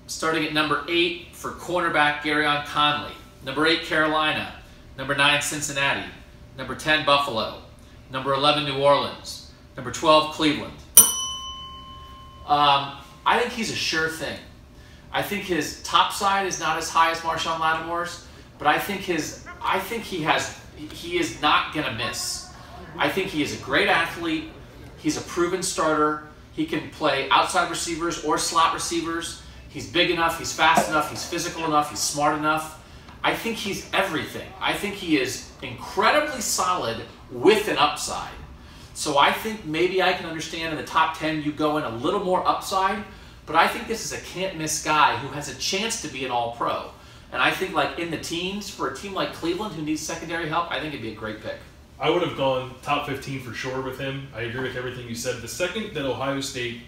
Starting at number 8 for cornerback Gareon Conley. Number 8, Carolina. Number 9, Cincinnati. Number 10, Buffalo. Number 11, New Orleans. Number 12, Cleveland. I think he's a sure thing. I think his top side is not as high as Marshon Lattimore's, but I think he is not going to miss. I think he is a great athlete. He's a proven starter. He can play outside receivers or slot receivers. He's big enough, he's fast enough, he's physical enough, he's smart enough. I think he's everything. I think he is incredibly solid with an upside. So I think maybe I can understand in the top 10 you go in a little more upside, but I think this is a can't-miss guy who has a chance to be an all-pro. And I think like in the teens, for a team like Cleveland who needs secondary help, I think it'd be a great pick. I would have gone top 15 for sure with him. I agree with everything you said. The second that Ohio State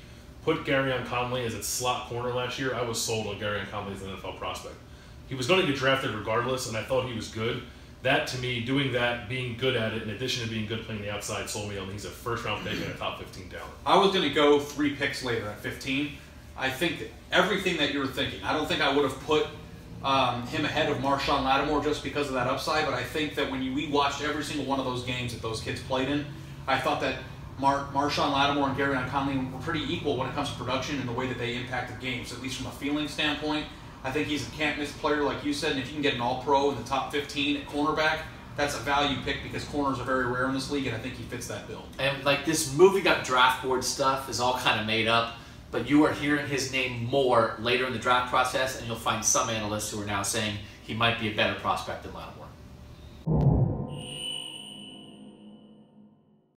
put Gareon Conley as its slot corner last year, I was sold on Gareon Conley as an NFL prospect. He was going to get drafted regardless, and I thought he was good. That, to me, doing that, being good at it, in addition to being good playing the outside, sold me on he's a first-round pick and a top 15 talent. I was going to go 3 picks later at 15. I think that everything that you were thinking. I don't think I would have put him ahead of Marshon Lattimore just because of that upside, but I think that when we watched every single one of those games that those kids played in, I thought that Marshon Lattimore and Gareon Conley were pretty equal when it comes to production and the way that they impacted games, at least from a feeling standpoint. I think he's a can't-miss player, like you said, and if you can get an all-pro in the top 15 at cornerback, that's a value pick because corners are very rare in this league, and I think he fits that bill. And like this moving up draft board stuff is all kind of made up, but you are hearing his name more later in the draft process, and you'll find some analysts who are now saying he might be a better prospect than Lattimore.